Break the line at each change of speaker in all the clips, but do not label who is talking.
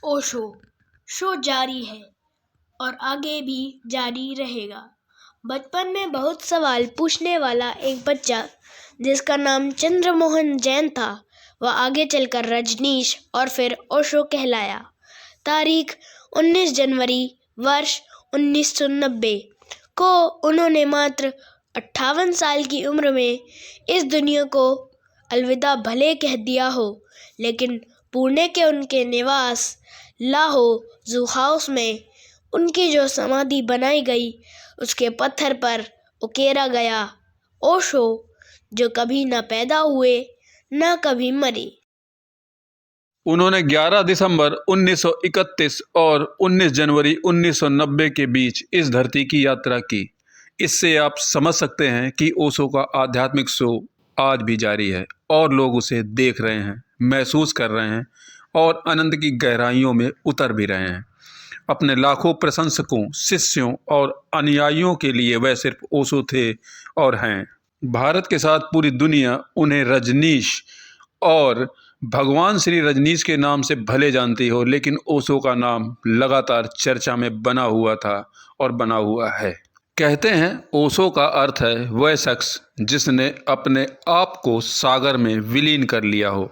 Osho show जारी है और आगे भी जारी रहेगा। बचपन में बहुत सवाल पूछने वाला एक बच्चा जिसका नाम चंद्रमोहन जैन था, वह आगे चलकर रजनीश और फिर ओशो कहलाया। तारीख 19 जनवरी वर्ष 1990 को उन्होंने मात्र 58 साल की उम्र में इस दुनिया को अलविदा भले कह दिया हो, लेकिन पुणे के उनके निवास लाहो जू हाउस में उनकी जो समाधि बनाई गई उसके पत्थर पर उकेरा गया ओशो, जो कभी न पैदा हुए न कभी मरे।
उन्होंने 11 दिसंबर 1931 और 19 जनवरी 1990 के बीच इस धरती की यात्रा की। इससे आप समझ सकते हैं कि ओशो का आध्यात्मिक शो आज भी जारी है और लोग उसे देख रहे हैं, महसूस कर रहे हैं और अनंत की गहराइयों में उतर भी रहे हैं। अपने लाखों प्रशंसकों, शिष्यों और अनुयायियों के लिए वह सिर्फ ओशो थे और हैं। भारत के साथ पूरी दुनिया उन्हें रजनीश और भगवान श्री रजनीश के नाम से भले जानती हो, लेकिन ओशो का नाम लगातार चर्चा में बना हुआ था और बना हुआ है। कहते हैं ओशो का अर्थ है वह शख्स जिसने अपने आप को सागर में विलीन कर लिया हो।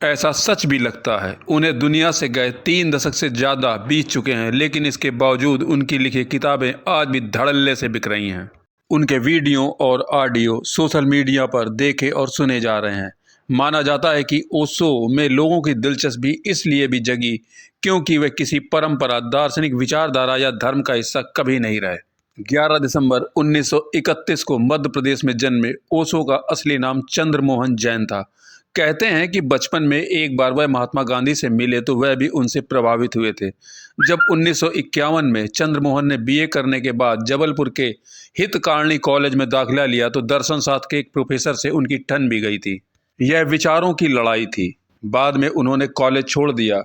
ऐसा सच भी लगता है। उन्हें दुनिया से गए 3 दशक से ज़्यादा बीत चुके हैं, लेकिन इसके बावजूद उनकी लिखी किताबें आज भी धड़ल्ले से बिक रही हैं। उनके वीडियो और ऑडियो सोशल मीडिया पर देखे और सुने जा रहे हैं। माना जाता है कि ओशो में लोगों की दिलचस्पी इसलिए भी जगी क्योंकि वे किसी परंपरा, दार्शनिक विचारधारा या धर्म का हिस्सा कभी नहीं रहे। 11 दिसंबर 1931 को मध्य प्रदेश में जन्मे ओशो का असली नाम चंद्रमोहन जैन था। कहते हैं कि बचपन में एक बार वह महात्मा गांधी से मिले तो वह भी उनसे प्रभावित हुए थे। जब 1951 में चंद्रमोहन ने बीए करने के बाद जबलपुर के हितकारणी कॉलेज में दाखिला लिया तो दर्शन शास्त्र के एक प्रोफेसर से उनकी ठन भी गई थी। यह विचारों की लड़ाई थी। बाद में उन्होंने कॉलेज छोड़ दिया।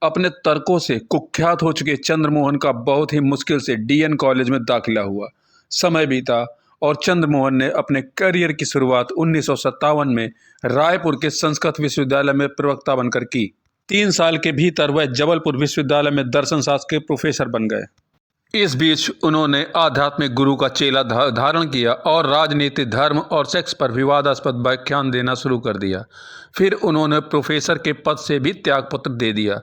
अपने तर्कों से कुख्यात हो चुके चंद्रमोहन का बहुत ही मुश्किल से डीएन कॉलेज में दाखिला हुआ। समय बीता और चंद्रमोहन ने अपने करियर की शुरुआत 1957 में रायपुर के संस्कृत विश्वविद्यालय में प्रवक्ता बनकर की। 3 साल के भीतर वह जबलपुर विश्वविद्यालय में दर्शन शास्त्र के प्रोफेसर बन गए। इस बीच उन्होंने आध्यात्मिक गुरु का चेला धारण किया और राजनीति, धर्म और सेक्स पर विवादास्पद व्याख्यान देना शुरू कर दिया। फिर उन्होंने प्रोफेसर के पद से भी त्यागपत्र दे दिया।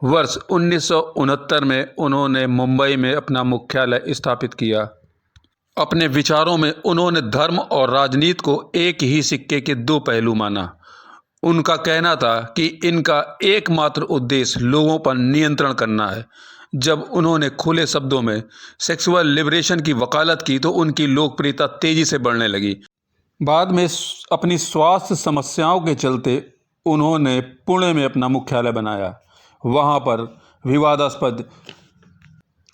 वर्ष 1969 में उन्होंने मुंबई में अपना मुख्यालय स्थापित किया। अपने विचारों में उन्होंने धर्म और राजनीति को एक ही सिक्के के 2 पहलू माना। उनका कहना था कि इनका एकमात्र उद्देश्य लोगों पर नियंत्रण करना है। जब उन्होंने खुले शब्दों में सेक्सुअल लिबरेशन की वकालत की तो उनकी लोकप्रियता तेजी से बढ़ने लगी। बाद में अपनी स्वास्थ्य समस्याओं के चलते उन्होंने पुणे में अपना मुख्यालय बनाया। वहाँ पर विवादास्पद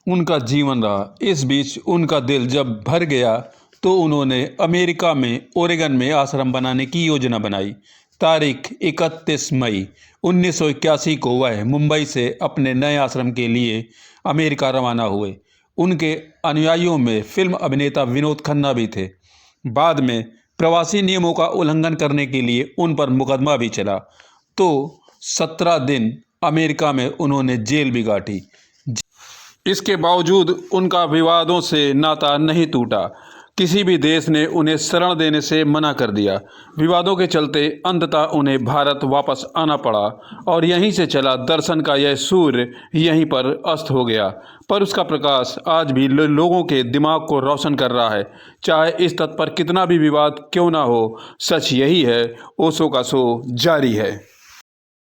उनका जीवन रहा। इस बीच उनका दिल जब भर गया तो उन्होंने अमेरिका में ओरेगन में आश्रम बनाने की योजना बनाई। तारीख 31 मई 1981 को वह मुंबई से अपने नए आश्रम के लिए अमेरिका रवाना हुए। उनके अनुयायियों में फिल्म अभिनेता विनोद खन्ना भी थे। बाद में प्रवासी नियमों का उल्लंघन करने के लिए उन पर मुकदमा भी चला तो 17 दिन अमेरिका में उन्होंने जेल भी काटी। इसके बावजूद उनका विवादों से नाता नहीं टूटा। किसी भी देश ने उन्हें शरण देने से मना कर दिया। विवादों के चलते अंततः उन्हें भारत वापस आना पड़ा और यहीं से चला दर्शन का यह सूर्य यहीं पर अस्त हो गया। पर उसका प्रकाश आज भी लोगों के दिमाग को रोशन कर रहा है। चाहे इस तथ्य पर कितना भी विवाद क्यों ना हो, सच यही है, ओशो का शो जारी है।